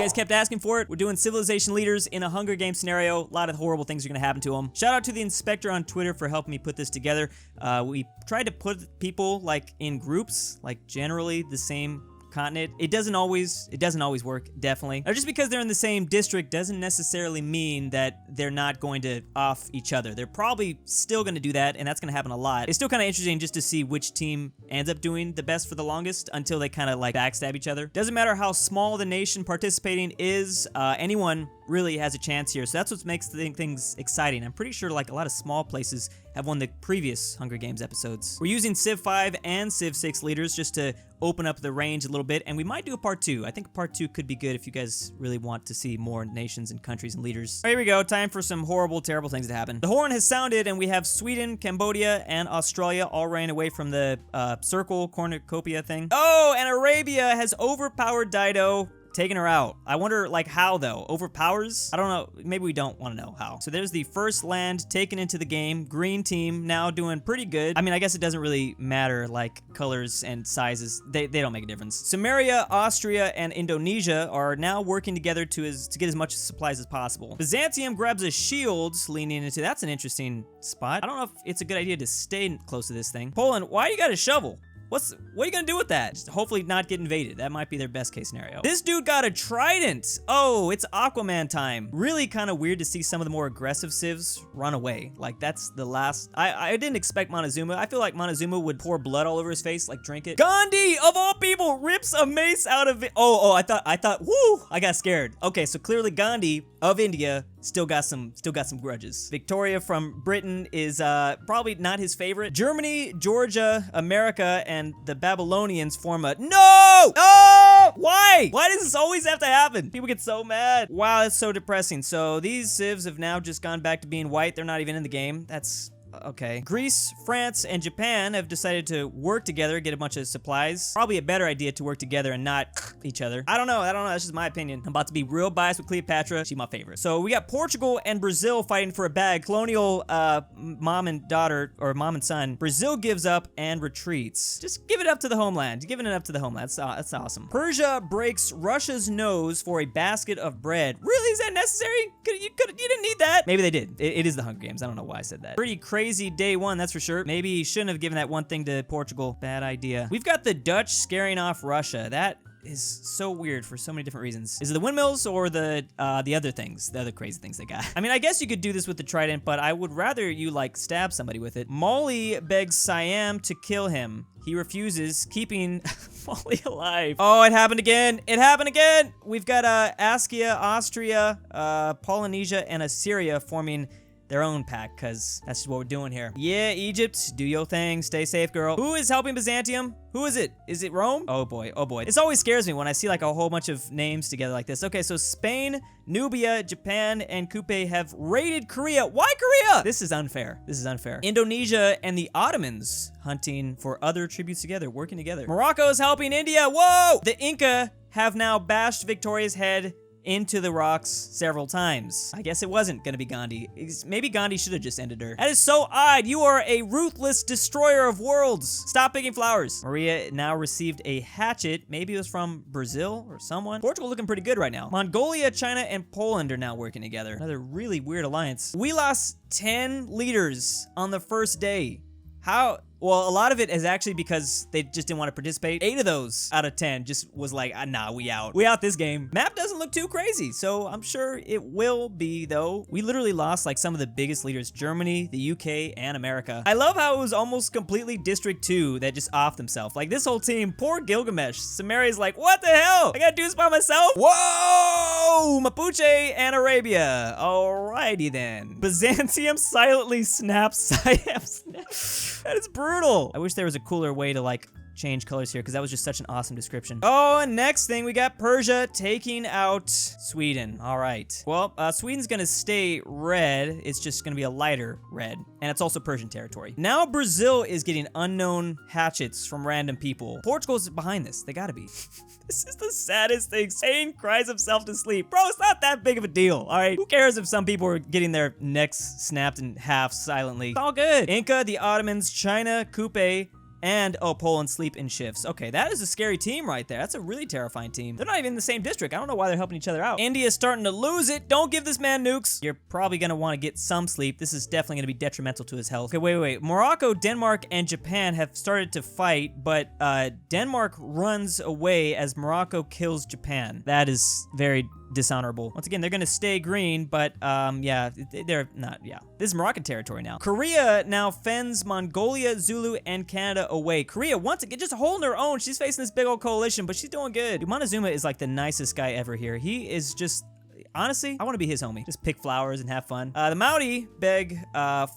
guys kept asking for it. We're doing civilization leaders in a Hunger Games scenario. A lot of horrible things are gonna happen to them. Shout out to the inspector on Twitter for helping me put this together. We tried to put people like in groups, like generally the same continent. It doesn't always work, definitely. Now, just because they're in the same district doesn't necessarily mean that they're not going to off each other. They're probably still going to do that, and that's going to happen a lot. It's still kind of interesting just to see which team ends up doing the best for the longest until they kind of like backstab each other. Doesn't matter how small the nation participating is, anyone really has a chance here. So that's what makes things exciting. I'm pretty sure like a lot of small places have won the previous Hunger Games episodes. We're using Civ 5 and Civ 6 leaders just to open up the range a little bit, and we might do a part 2. I think part 2 could be good if you guys really want to see more nations and countries and leaders. All right, here we go. Time for some horrible, terrible things to happen. The horn has sounded, and we have Sweden, Cambodia, and Australia all running away from the circle cornucopia thing. Oh, and Arabia has overpowered Dido, taking her out. I wonder, like, how, though? Overpowers? I don't know. Maybe we don't want to know how. So there's the first land taken into the game. Green team now doing pretty good. I mean, I guess it doesn't really matter, like, colors and sizes. They don't make a difference. Samaria, Austria, and Indonesia are now working together to get as much supplies as possible. Byzantium grabs a shield, leaning into... That's an interesting spot. I don't know if it's a good idea to stay close to this thing. Poland, why you got a shovel? What are you gonna do with that? Just hopefully not get invaded. That might be their best case scenario. This dude got a trident. Oh, it's Aquaman time. Really kind of weird to see some of the more aggressive civs run away. Like that's the last, I didn't expect Montezuma. I feel like Montezuma would pour blood all over his face, like drink it. Gandhi, of all people, rips a mace out of it. Oh, I thought, whoo, I got scared. Okay, so clearly Gandhi of India still got some grudges. Victoria from Britain is probably not his favorite. Germany, Georgia, America, and the Babylonians form a no! Why does this always have to happen? People get so mad. Wow, that's so depressing. So these civs have now just gone back to being white. They're not even in the game. That's okay. Greece, France, and Japan have decided to work together, get a bunch of supplies. Probably a better idea to work together and not each other. I don't know. That's just my opinion. I'm about to be real biased with Cleopatra. She's my favorite. So we got Portugal and Brazil fighting for a bag. Colonial mom and daughter, or mom and son. Brazil gives up and retreats. Just give it up to the homeland. Giving it up to the homeland. That's awesome. Persia breaks Russia's nose for a basket of bread. Really? Is that necessary? You didn't need that. Maybe they did. It is the Hunger Games. I don't know why I said that. Pretty crazy day one, that's for sure. Maybe he shouldn't have given that one thing to Portugal. Bad idea. We've got the Dutch scaring off Russia. That is so weird for so many different reasons. Is it the windmills or the other things, the other crazy things they got? I mean, I guess you could do this with the trident, but I would rather you like stab somebody with it. Mali begs Siam to kill him. He refuses, keeping Mali alive. Oh, it happened again. It happened again. We've got Askia, Austria, Polynesia, and Assyria forming their own pack, because that's just what we're doing here. Yeah, Egypt, do your thing. Stay safe, girl. Who is helping Byzantium? Who is it? Is it Rome? Oh boy, oh boy. This always scares me when I see like a whole bunch of names together like this. Okay, so Spain, Nubia, Japan, and Kupe have raided Korea. Why Korea? This is unfair. This is unfair. Indonesia and the Ottomans hunting for other tributes together, working together. Morocco is helping India. Whoa! The Inca have now bashed Victoria's head into the rocks several times. I guess it wasn't gonna be Gandhi. Maybe Gandhi should have just ended her. That is so odd. You are a ruthless destroyer of worlds. Stop picking flowers. Maria now received a hatchet. Maybe it was from Brazil or someone. Portugal looking pretty good right now. Mongolia, China, and Poland are now working together. Another really weird alliance. We lost 10 leaders on the first day. How? Well, a lot of it is actually because they just didn't want to participate. 8 of those out of 10 just was like, nah, we out. We out this game. Map doesn't look too crazy, so I'm sure it will be, though. We literally lost like some of the biggest leaders. Germany, the UK, and America. I love how it was almost completely District 2 that just offed themselves. Like this whole team, poor Gilgamesh. Samaria's like, what the hell? I gotta do this by myself? Whoa! Mapuche and Arabia. Alrighty then. Byzantium silently snaps Siam's neck. That is brutal. I wish there was a cooler way to like change colors here, because that was just such an awesome description. Oh, and next thing, we got Persia taking out Sweden. All right. Well, Sweden's gonna stay red. It's just gonna be a lighter red, and it's also Persian territory. Now Brazil is getting unknown hatchets from random people. Portugal's behind this. They gotta be. This is the saddest thing. Sane cries himself to sleep. Bro, it's not that big of a deal, all right? Who cares if some people are getting their necks snapped in half silently? It's all good. Inca, the Ottomans, China, Kupe, and, oh, Poland sleep in shifts. Okay, that is a scary team right there. That's a really terrifying team. They're not even in the same district. I don't know why they're helping each other out. India's starting to lose it. Don't give this man nukes. You're probably gonna want to get some sleep. This is definitely gonna be detrimental to his health. Okay, wait. Morocco, Denmark, and Japan have started to fight, but Denmark runs away as Morocco kills Japan. That is very dishonorable. Once again, they're gonna stay green, but yeah, they're not. Yeah, this is Moroccan territory now. Korea now fends Mongolia, Zulu, and Canada away. Korea, once again, just holding her own. She's facing this big old coalition, but she's doing good. Dude, Montezuma is like the nicest guy ever here. He is just, honestly, I want to be his homie. Just pick flowers and have fun. The Maudi beg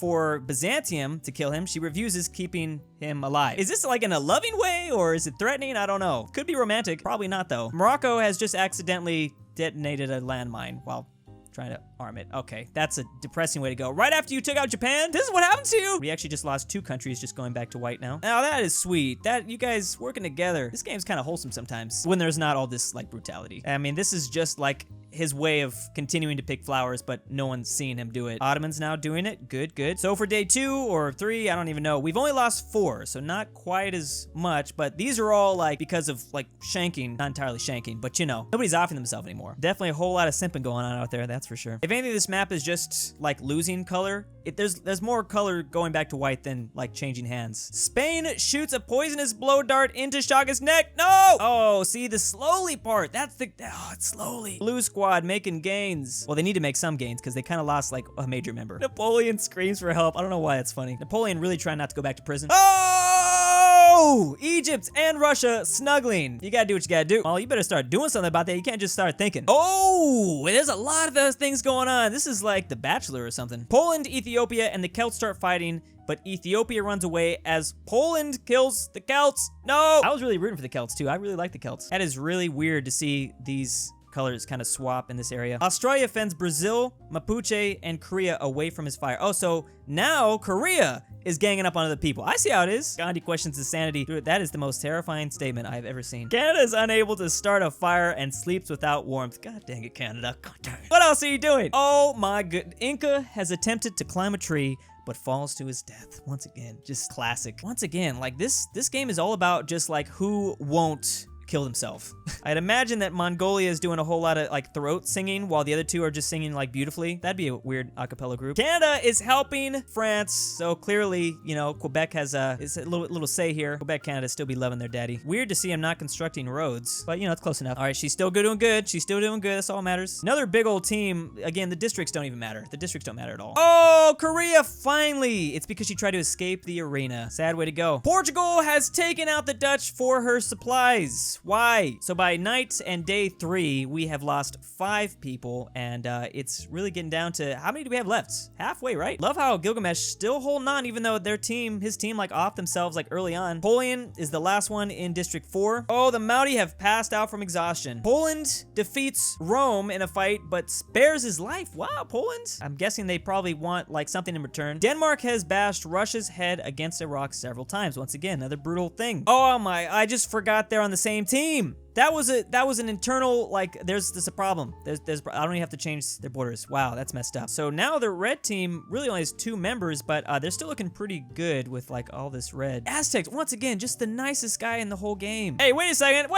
for Byzantium to kill him. She refuses, keeping him alive. Is this like in a loving way, or is it threatening? I don't know. Could be romantic. Probably not, though. Morocco has just accidentally detonated a landmine while trying to arm it. Okay, that's a depressing way to go. Right after you took out Japan, this is what happened to you. We actually just lost 2 countries just going back to white now. Now that is sweet. That you guys working together. This game's kind of wholesome sometimes when there's not all this like brutality. I mean, this is just like his way of continuing to pick flowers, but no one's seeing him do it. Ottoman's now doing it. Good. So for day 2 or 3, I don't even know. We've only lost 4, so not quite as much, but these are all like because of like shanking, not entirely shanking, but you know, nobody's offing themselves anymore. Definitely a whole lot of simping going on out there, that's for sure. If anything, this map is just like losing color. There's more color going back to white than like changing hands. Spain shoots a poisonous blow dart into Shaga's neck. No! Oh, see the slowly part. That's the, oh, it's slowly. Blue squad making gains. Well, they need to make some gains because they kind of lost like a major member. Napoleon screams for help. I don't know why that's funny. Napoleon really trying not to go back to prison. Oh! Egypt and Russia snuggling. You gotta do what you gotta do. Well, you better start doing something about that. You can't just start thinking. Oh, there's a lot of those things going on. This is like The Bachelor or something. Poland, Ethiopia, and the Celts start fighting, but Ethiopia runs away as Poland kills the Celts. No! I was really rooting for the Celts too. I really like the Celts. That is really weird to see these colors kind of swap in this area. Australia fends Brazil, Mapuche, and Korea away from his fire. Oh, so now Korea is ganging up on other people. I see how it is. Gandhi questions his sanity. Dude, that is the most terrifying statement I've ever seen. Canada is unable to start a fire and sleeps without warmth. God dang it, Canada. God dang it. What else are you doing? Oh my good. Inca has attempted to climb a tree, but falls to his death. Once again, just classic. Once again, like this game is all about just like who won't kill himself. I'd imagine that Mongolia is doing a whole lot of like throat singing while the other two are just singing like beautifully. That'd be a weird a cappella group. Canada is helping France, so clearly, you know, Quebec has a little say here. Quebec, Canada still be loving their daddy. Weird to see him not constructing roads, but you know, it's close enough. All right, she's still doing good. She's still doing good. That's all that matters. Another big old team. Again, the districts don't even matter. The districts don't matter at all. Oh, Korea, finally. It's because she tried to escape the arena. Sad way to go. Portugal has taken out the Dutch for her supplies. Why? So by night and day 3, we have lost 5 people, and it's really getting down to how many do we have left? Halfway, right? Love how Gilgamesh still holding on, even though his team, like off themselves like early on. Napoleon is the last one in District 4. Oh, the Maudi have passed out from exhaustion. Poland defeats Rome in a fight, but spares his life. Wow, Poland. I'm guessing they probably want like something in return. Denmark has bashed Russia's head against a rock several times. Once again, another brutal thing. Oh my, I just forgot they're on the same team. That was an internal, like, there's a problem. I don't even have to change their borders. Wow, that's messed up. So now the red team really only has 2 members, but they're still looking pretty good with like all this red. Aztecs, once again, just the nicest guy in the whole game. Hey, wait a second.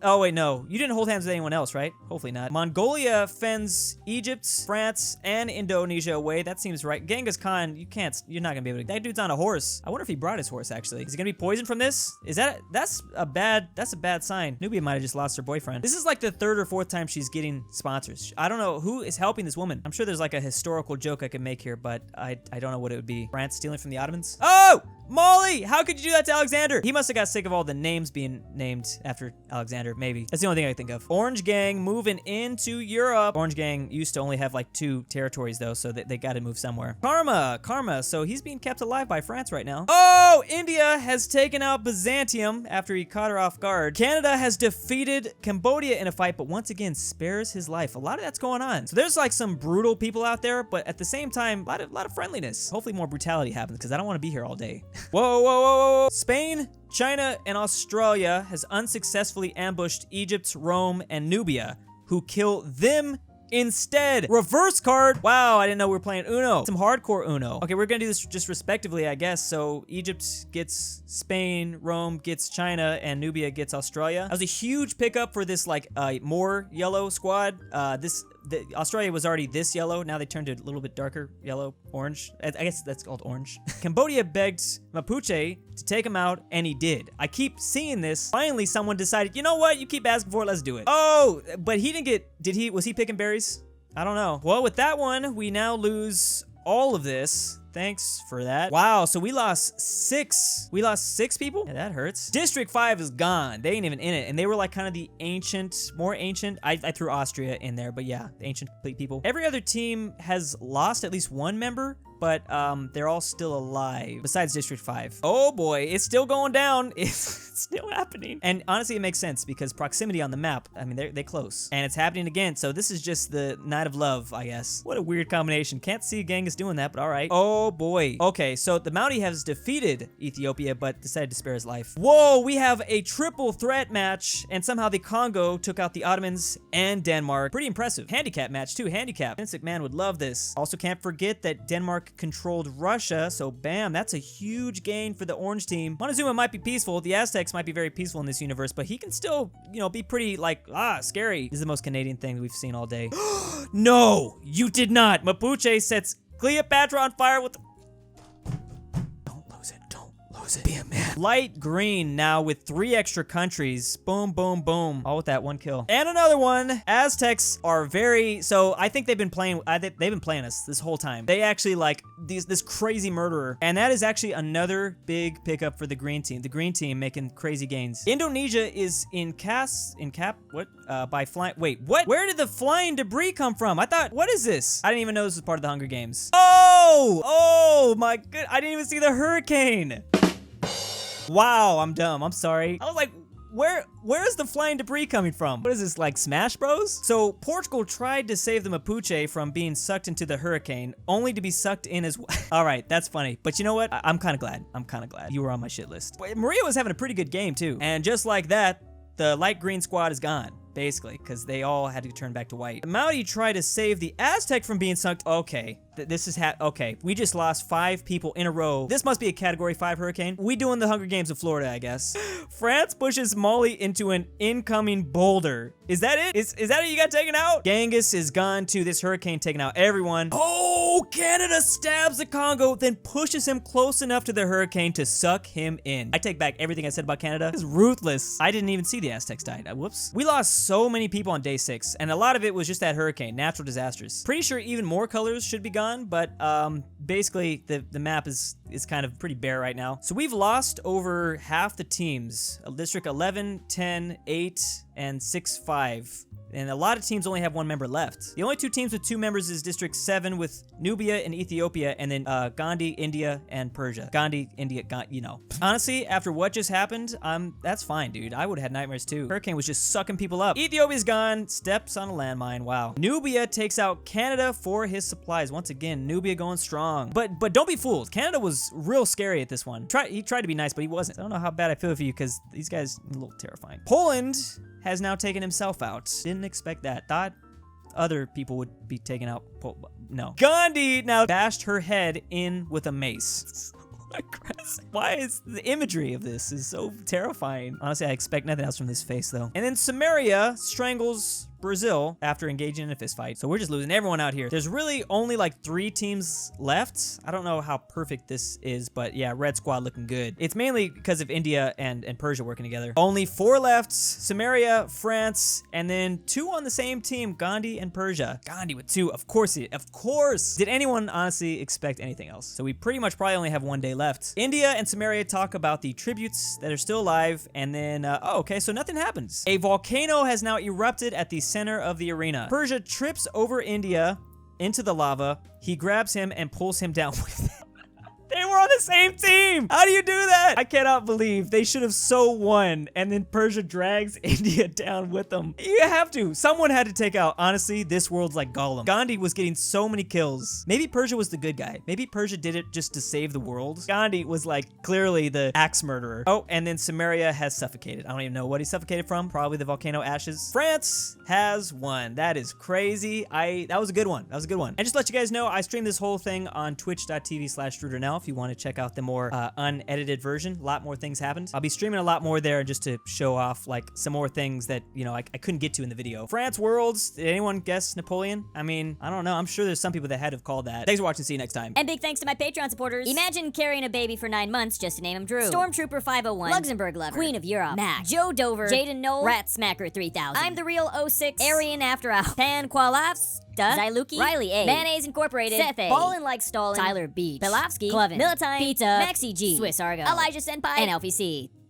Oh wait, no, you didn't hold hands with anyone else, right? Hopefully not. Mongolia fends Egypt, France, and Indonesia away. That seems right. Genghis Khan, you're not gonna be able to. That dude's on a horse. I wonder if he brought his horse actually. Is he gonna be poisoned from this? That's a bad sign. Nubia might have just lost her boyfriend. This is like the 3rd or 4th time she's getting sponsors. I don't know who is helping this woman. I'm sure there's like a historical joke I can make here, but I don't know what it would be. France stealing from the Ottomans? Oh! Molly! How could you do that to Alexander? He must have got sick of all the names being named after Alexander, maybe. That's the only thing I can think of. Orange Gang moving into Europe. Orange Gang used to only have like 2 territories though, so they gotta move somewhere. Karma. So he's being kept alive by France right now. Oh! India has taken out Byzantium after he caught her off guard. Canada has defeated Cambodia in a fight, but once again spares his life. A lot of that's going on. So there's like some brutal people out there, but at the same time, a lot of friendliness. Hopefully more brutality happens, because I don't want to be here all day. Whoa. Spain, China, and Australia has unsuccessfully ambushed Egypt, Rome, and Nubia, who kill them instead. Reverse card. Wow, I didn't know we were playing Uno. Some hardcore Uno. Okay, we're gonna do this just respectively, I guess. So Egypt gets Spain, Rome gets China, and Nubia gets Australia. That was a huge pickup for this like more yellow squad. Australia was already this yellow. Now they turned it a little bit darker yellow, orange. I guess that's called orange. Cambodia begged Mapuche to take him out, and he did. I keep seeing this. Finally, someone decided, you know what? You keep asking for it, let's do it. Oh, but he didn't get, was he picking berries? I don't know. Well, with that one, we now lose all of this. Thanks for that. Wow, so we lost 6. We lost 6 people? Yeah, that hurts. District 5 is gone. They ain't even in it. And they were like kind of the ancient, more ancient. I threw Austria in there, but yeah, the ancient people. Every other team has lost at least one member, but they're all still alive, besides District 5. Oh boy, it's still going down. It's still happening. And honestly, it makes sense because proximity on the map, I mean, they're close. And it's happening again, so this is just the night of love, I guess. What a weird combination. Can't see Genghis doing that, but all right. Oh boy. Okay, so the Mountie has defeated Ethiopia, but decided to spare his life. Whoa, we have a triple threat match, and somehow the Congo took out the Ottomans and Denmark. Pretty impressive. Handicap match too, handicap. Vince McMahon would love this. Also can't forget that Denmark controlled Russia, so bam, that's a huge gain for the orange team. Montezuma might be peaceful, the Aztecs might be very peaceful in this universe, but he can still, you know, be pretty like, scary. This is the most Canadian thing we've seen all day. No, you did not. Mapuche sets Cleopatra on fire with the... Don't lose it, don't lose it. Be a man. Light green now with 3 extra countries. Boom, boom, boom. All with that 1 kill. And another one. Aztecs are very, so I think they've been playing us this whole time. They actually like this crazy murderer. And that is actually another big pickup for the green team. The green team making crazy gains. Indonesia is by flying, wait, what? Where did the flying debris come from? I thought, what is this? I didn't even know this was part of the Hunger Games. Oh my god, I didn't even see the hurricane. Wow, I'm dumb, I'm sorry. I was like, where's the flying debris coming from? What is this, like Smash Bros? So Portugal tried to save the Mapuche from being sucked into the hurricane, only to be sucked in as well. All right, that's funny. But you know what? I'm kind of glad. I'm kind of glad you were on my shit list. Maria was having a pretty good game too. And just like that, the light green squad is gone. Basically, because they all had to turn back to white. The Mountie tried to save the Aztec from being sunk. Okay, this is okay. We just lost 5 people in a row. This must be a Category 5 hurricane. We doing the Hunger Games of Florida, I guess. France pushes Mali into an incoming boulder. Is that it? Is that it? You got taken out? Genghis is gone too. This hurricane taking out everyone. Oh, Canada stabs the Congo, then pushes him close enough to the hurricane to suck him in. I take back everything I said about Canada. It's ruthless. I didn't even see the Aztecs died. Whoops. We lost so many people on day 6, and a lot of it was just that hurricane, natural disasters. Pretty sure even more colors should be gone, but basically the map is kind of pretty bare right now. So we've lost over half the teams. District 11, 10, 8, and 6, 5. And a lot of teams only have 1 member left. The only 2 teams with 2 members is District 7 with Nubia and Ethiopia, and then Gandhi, India, and Persia. Gandhi, India, you know. Honestly, after what just happened, that's fine, dude. I would have had nightmares too. Hurricane was just sucking people up. Ethiopia's gone, steps on a landmine, wow. Nubia takes out Canada for his supplies. Once again, Nubia going strong. But don't be fooled. Canada was real scary at this one. He tried to be nice, but he wasn't. I don't know how bad I feel for you, because these guys are a little terrifying. Poland has now taken himself out. Didn't expect that. Thought other people would be taken out. No. Gandhi now bashed her head in with a mace. Why is the imagery of this is so terrifying? Honestly, I expect nothing else from this face though. And then Samaria strangles Brazil after engaging in a fist fight. So we're just losing everyone out here. There's really only like 3 teams left. I don't know how perfect this is, but yeah, red squad looking good. It's mainly because of India and Persia working together. Only 4 left, Samaria, France, and then 2 on the same team, Gandhi and Persia. Gandhi with 2, of course. Did anyone honestly expect anything else? So we pretty much probably only have 1 day left. India and Samaria talk about the tributes that are still alive, and then, okay, so nothing happens. A volcano has now erupted at the center of the arena. Persia trips over India into the lava. He grabs him and pulls him down with him. They were on the same team. How do you do that? I cannot believe they should have so won, and then Persia drags India down with them. You have to. Someone had to take out. Honestly, this world's like Gollum. Gandhi was getting so many kills. Maybe Persia was the good guy. Maybe Persia did it just to save the world. Gandhi was like clearly the axe murderer. Oh, and then Samaria has suffocated. I don't even know what he suffocated from. Probably the volcano ashes. France has won. That is crazy. That was a good one. That was a good one. And just to let you guys know, I streamed this whole thing on twitch.tv/Durnil if you want to check out the more unedited version. A lot more things happened. I'll be streaming a lot more there just to show off like some more things that, you know, I couldn't get to in the video. France Worlds. Did anyone guess Napoleon? I mean, I don't know. I'm sure there's some people that had to have called that. Thanks for watching. See you next time. And big thanks to my Patreon supporters. Imagine carrying a baby for 9 months just to name him Drew. Stormtrooper 501. LuxembourgLover. Queen of Europe. Mac. Joe Dover. Jadon N. Rat Smacker 3000. I'm the real 06. Aryanafterhours. Kawalerzysta. Xaluki. Riley A. Mayonnaise Incorporated. SethA. Ballinlikestalin. Tyler Beach. Pelovski. Millatime. Pizza. Maxy G. Swiss Argo. Senpai. And Elphie C.